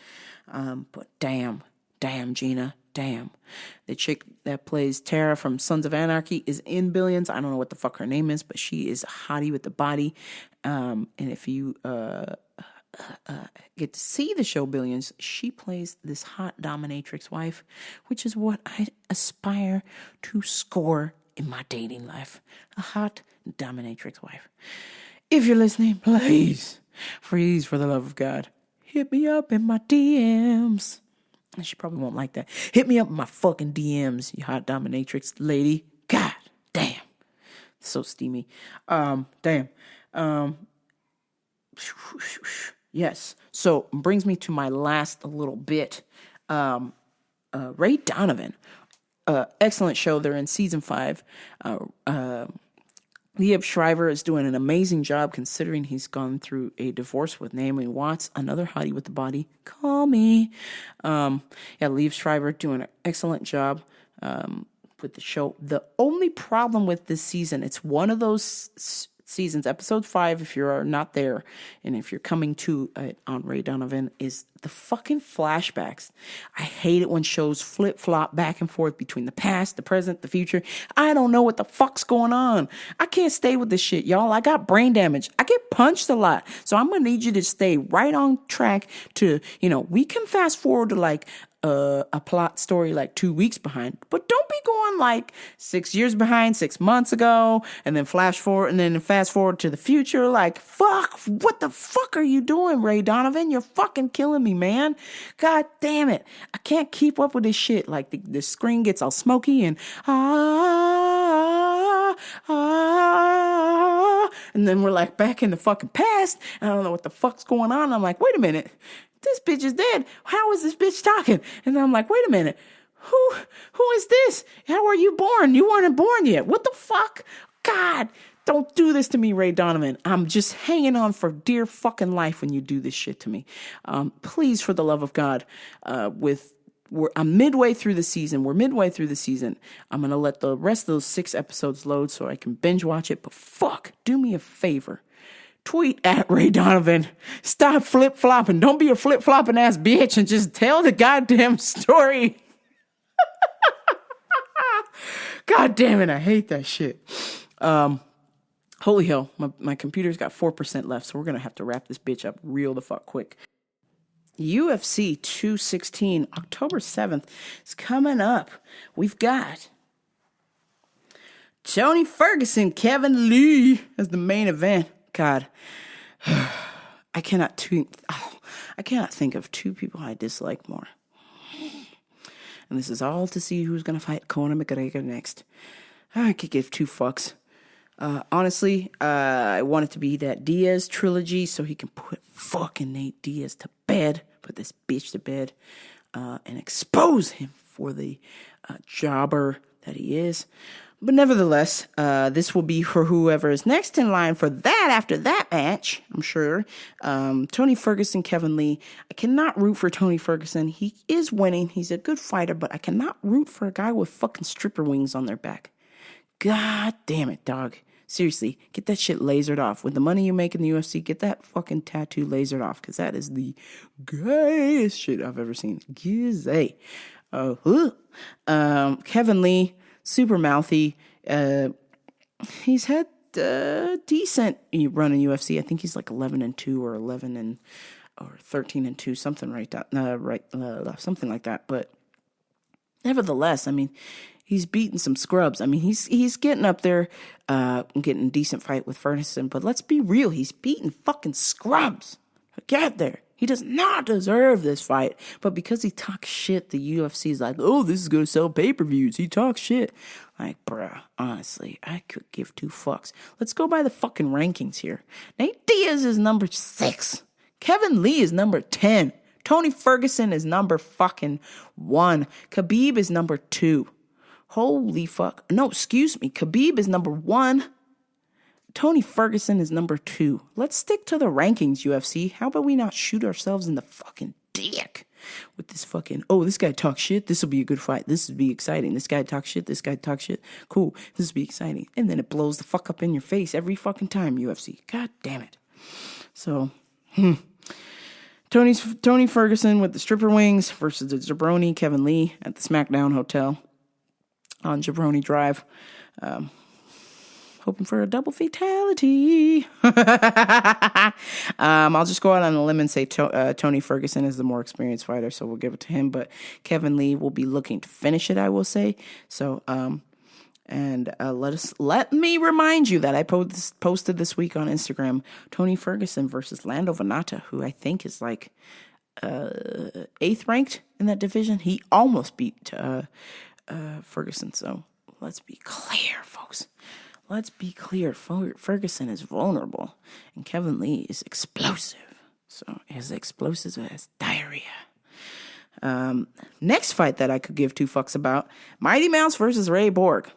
But damn, Gina, damn. The chick that plays Tara from Sons of Anarchy is in Billions. I don't know what the fuck her name is, but she is a hottie with the body. And if you get to see the show Billions, she plays this hot dominatrix wife, which is what I aspire to score in my dating life. A hot dominatrix wife. If you're listening, please, for the love of God, hit me up in my DMs. And she probably won't like that. Hit me up in my fucking DMs, you hot dominatrix lady. God damn. So steamy. Damn. Yes. So brings me to my last little bit. Ray Donovan. Excellent show. They're in season 5. Liev Schreiber is doing an amazing job considering he's gone through a divorce with Naomi Watts, another hottie with the body. Call me. Liev Schreiber doing an excellent job with the show. The only problem with this season, it's one of those seasons. Episode 5, if you're not there, and if you're coming to it on Ray Donovan, is the fucking flashbacks. I hate it when shows flip-flop back and forth between the past, the present, the future. I don't know what the fuck's going on. I can't stay with this shit, y'all. I got brain damage. I get punched a lot. So I'm going to need you to stay right on track to, we can fast forward to like a plot story like 2 weeks behind, but don't be going like 6 years behind, 6 months ago, and then flash forward and then fast forward to the future. Like, fuck, what the fuck are you doing, Ray Donovan? You're fucking killing me, man. God damn it. I can't keep up with this shit. Like the screen gets all smoky and and then we're like back in the fucking past. I don't know what the fuck's going on. I'm like, wait a minute. This bitch is dead. How is this bitch talking? And I'm like, wait a minute. Who is this? How are you born? You weren't born yet. What the fuck? God, don't do this to me, Ray Donovan. I'm just hanging on for dear fucking life when you do this shit to me. Please, for the love of God, I'm midway through the season. We're midway through the season. I'm going to let the rest of those 6 episodes load so I can binge watch it. But fuck, do me a favor. Tweet at Ray Donovan. Stop flip-flopping. Don't be a flip-flopping ass bitch and just tell the goddamn story. God damn it, I hate that shit. Holy hell, my computer's got 4% left, so we're going to have to wrap this bitch up real the fuck quick. UFC 216, October 7th is coming up. We've got Tony Ferguson, Kevin Lee as the main event. God, I cannot think of 2 people I dislike more. And this is all to see who's going to fight Conor McGregor next. I could give 2 fucks. Honestly, I want it to be that Diaz trilogy so he can put fucking Nate Diaz to bed, put this bitch to bed, and expose him for the jobber that he is. But nevertheless, this will be for whoever is next in line for that after that match, I'm sure. Tony Ferguson, Kevin Lee. I cannot root for Tony Ferguson. He is winning. He's a good fighter, but I cannot root for a guy with fucking stripper wings on their back. God damn it, dog. Seriously, get that shit lasered off. With the money you make in the UFC, get that fucking tattoo lasered off, because that is the gayest shit I've ever seen. Gizay. Kevin Lee, super mouthy. He's had a decent run in UFC. I think he's like 11-2 or 13-2, something like that. Something like that. But nevertheless, I mean, he's beating some scrubs. I mean, he's getting up there, getting a decent fight with Ferguson. But let's be real, he's beating fucking scrubs. Get there. He does not deserve this fight. But because he talks shit, the UFC is like, oh, this is going to sell pay-per-views. He talks shit. Like, bruh, honestly, I could give 2 fucks. Let's go by the fucking rankings here. Nate Diaz is number 6. Kevin Lee is number 10. Tony Ferguson is number fucking 1. Khabib is number 2. Holy fuck. No, excuse me. Khabib is number 1. Tony Ferguson is number 2. Let's stick to the rankings, UFC. How about we not shoot ourselves in the fucking dick with this fucking, oh, this guy talks shit. This will be a good fight. This will be exciting. This guy talks shit. This guy talks shit. Cool. This will be exciting. And then it blows the fuck up in your face every fucking time, UFC. God damn it. So, Tony Ferguson with the stripper wings versus the jabroni Kevin Lee at the SmackDown Hotel on Jabroni Drive. Hoping for a double fatality. I'll just go out on a limb and say Tony Ferguson is the more experienced fighter, so we'll give it to him. But Kevin Lee will be looking to finish it, I will say. So, let me remind you that I posted this week on Instagram Tony Ferguson versus Lando Venata, who I think is like 8th ranked in that division. He almost beat Ferguson. So let's be clear, folks. Let's be clear. Ferguson is vulnerable, and Kevin Lee is explosive. So as explosive as diarrhea. Next fight that I could give 2 fucks about: Mighty Mouse versus Ray Borg.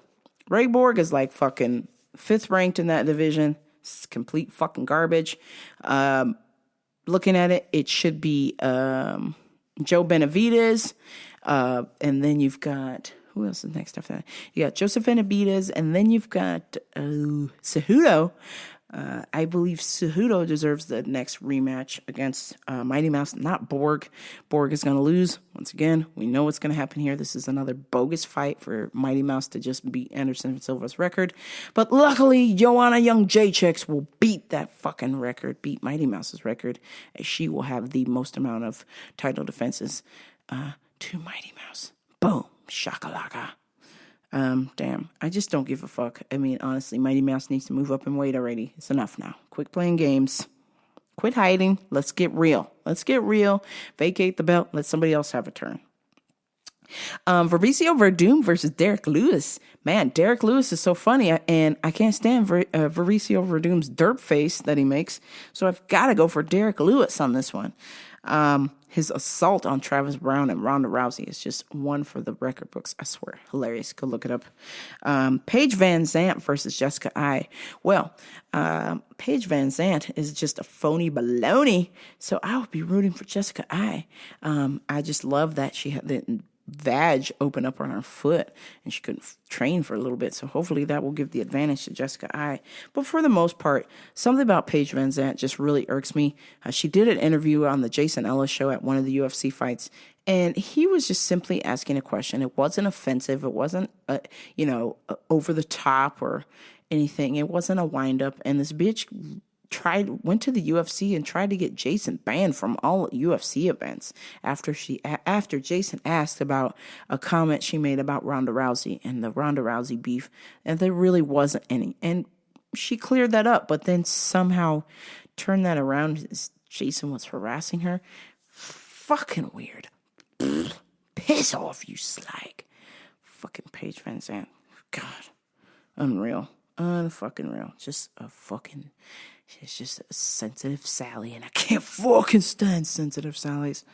Ray Borg is like fucking 5th ranked in that division. It's complete fucking garbage. Looking at it, it should be Joe Benavidez, and then you've got, who else is next after that? You got Joseph Benavidez, and then you've got Cejudo I believe Cejudo deserves the next rematch against Mighty Mouse, not Borg. Borg is going to lose. Once again, we know what's going to happen here. This is another bogus fight for Mighty Mouse to just beat Anderson Silva's record. But luckily, Joanna Young Jacek will beat that fucking record, beat Mighty Mouse's record, as she will have the most amount of title defenses to Mighty Mouse. Boom. Shakalaka. Damn, I just don't give a fuck. I mean, honestly, Mighty Mouse needs to move up in weight already. It's enough now. Quit playing games. Quit hiding. Let's get real. Let's get real. Vacate the belt. Let somebody else have a turn. Fabricio Verdum versus Derek Lewis. Man, Derek Lewis is so funny, and I can't stand Fabricio Verdum's derp face that he makes, so I've got to go for Derek Lewis on this one. His assault on Travis Brown and Ronda Rousey is just one for the record books. I swear. Hilarious. Go look it up. Paige Van Zant versus Jessica Ai. Well, Paige Van Zant is just a phony baloney, so I would be rooting for Jessica Ai. I just love that she had the vag open up on her foot and she couldn't train for a little bit, so hopefully that will give the advantage to Jessica Ai. But for the most part, something about Paige Van Zant just really irks me. She did an interview on the Jason Ellis show at one of the UFC fights, and he was just simply asking a question. It wasn't offensive. It wasn't over the top or anything. It wasn't a wind up, and this bitch went to the UFC and tried to get Jason banned from all UFC events after Jason asked about a comment she made about Ronda Rousey and the Ronda Rousey beef, and there really wasn't any. And she cleared that up, but then somehow turned that around as Jason was harassing her. Fucking weird. Piss off, you slag. Fucking Paige Van Zant. God. Unreal. Unfucking real. She's just a sensitive Sally, and I can't fucking stand sensitive Sallys.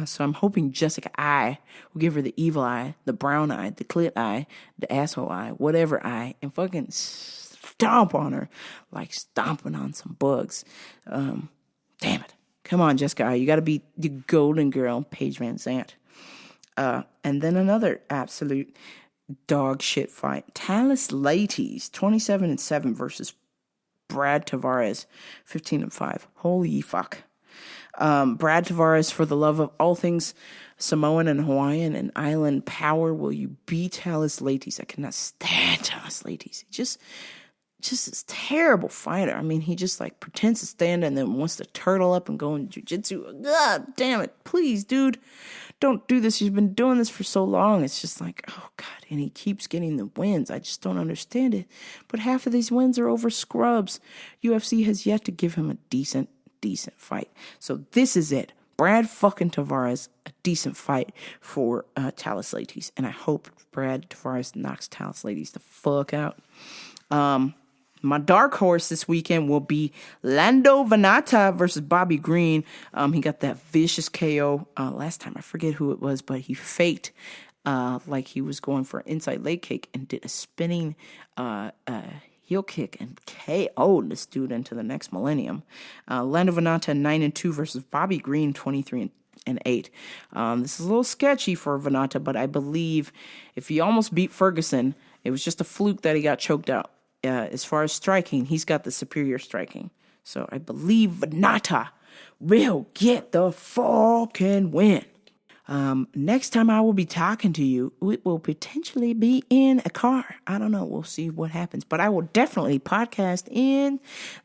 So I'm hoping Jessica Ai will give her the evil eye, the brown eye, the clit eye, the asshole eye, whatever eye, and fucking stomp on her like stomping on some bugs. Damn it. Come on, Jessica Ai. You got to be the golden girl, Paige Van Zant. And then another absolute dog shit fight. Thales Leites, 27-7 versus Brad Tavares, 15-5. Holy fuck. Brad Tavares, for the love of all things Samoan and Hawaiian and island power, will you beat Thales Leites? I cannot stand Thales Leites. Just this terrible fighter. I mean, he just like pretends to stand and then wants to turtle up and go in jiu-jitsu. God damn it. Please, dude, don't do this. You've been doing this for so long. It's just like, oh God. And he keeps getting the wins. I just don't understand it. But half of these wins are over scrubs. UFC has yet to give him a decent fight. So this is it. Brad fucking Tavares, a decent fight for Thales Leites. And I hope Brad Tavares knocks Thales Leites the fuck out. My dark horse this weekend will be Lando Vannata versus Bobby Green. He got that vicious KO last time. I forget who it was, but he faked like he was going for an inside leg kick and did a spinning heel kick and KO'd this dude into the next millennium. Lando Vannata 9-2 versus Bobby Green 23-8. This is a little sketchy for Vannata, but I believe if he almost beat Ferguson, it was just a fluke that he got choked out. As far as striking, he's got the superior striking. So I believe Vannata will get the fucking win. Next time I will be talking to you, it will potentially be in a car. I don't know. We'll see what happens. But I will definitely podcast in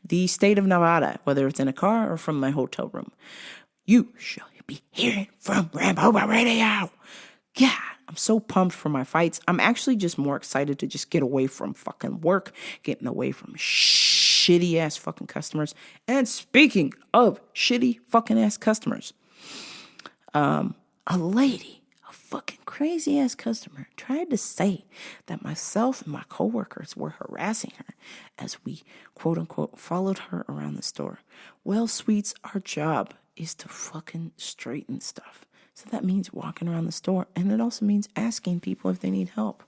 the state of Nevada, whether it's in a car or from my hotel room. You shall be hearing from Rambo Radio. God, I'm so pumped for my fights. I'm actually just more excited to just get away from fucking work, getting away from shitty ass fucking customers. And speaking of shitty fucking ass customers, a lady, a fucking crazy ass customer, tried to say that myself and my coworkers were harassing her as we quote unquote followed her around the store. Well, sweets, our job is to fucking straighten stuff. So that means walking around the store, and it also means asking people if they need help.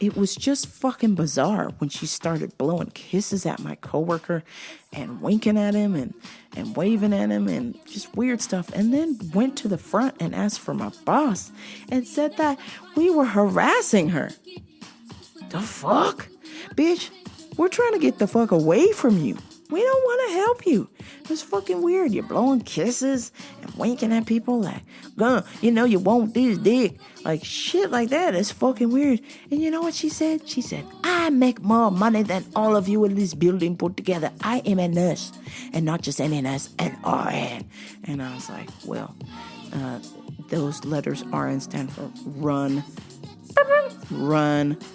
It was just fucking bizarre when she started blowing kisses at my coworker and winking at him and waving at him and just weird stuff, and then went to the front and asked for my boss and said that we were harassing her. The fuck? Bitch, We're trying to get the fuck away from you. We don't want to help you. It's fucking weird. You're blowing kisses and winking at people like, you want this dick. Like, shit like that. It's fucking weird. And you know what she said? She said, I make more money than all of you in this building put together. I am a nurse. And not just any nurse, an RN. And I was like, well, those letters RN stand for run,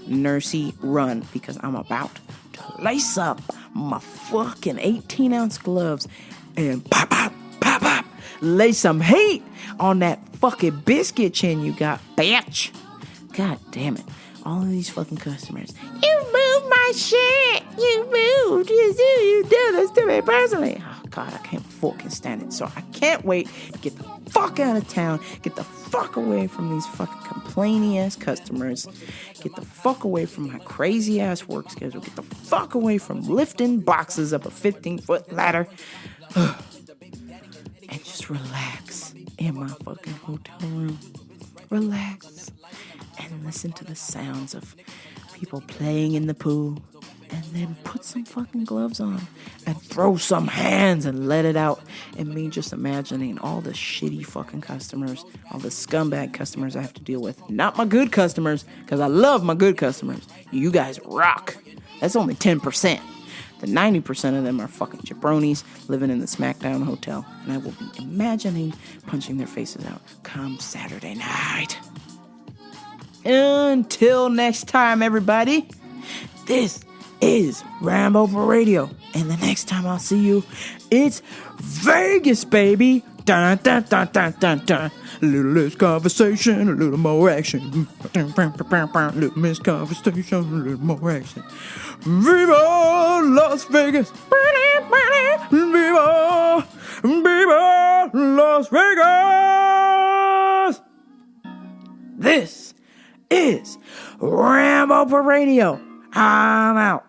nursey, run. Because I'm about to lace up my fucking 18-ounce gloves and pop, lay some heat on that fucking biscuit chin you got, bitch. God damn it. All of these fucking customers. You moved my shit. You moved. You did this to me personally. Oh, God, I can't fucking stand it. So I can't wait to get the fuck out of town. Get the fuck away from these fucking complaining-ass customers. Get the fuck away from my crazy-ass work schedule. Get the fuck away from lifting boxes up a 15-foot ladder. And just relax in my fucking hotel room. Relax and listen to the sounds of people playing in the pool. And then put some fucking gloves on and throw some hands and let it out. And me just imagining all the shitty fucking customers, all the scumbag customers I have to deal with. Not my good customers, because I love my good customers. You guys rock. That's only 10%. The 90% of them are fucking jabronis living in the SmackDown hotel. And I will be imagining punching their faces out come Saturday night. Until next time, everybody. This is Rambo for Radio. And the next time I'll see you, it's Vegas, baby. Dun, dun, dun, dun, dun, dun. A little less conversation, a little more action. A little less conversation, a little more action. Viva Las Vegas. Viva, Viva Las Vegas. This is Rambo for Radio. I'm out.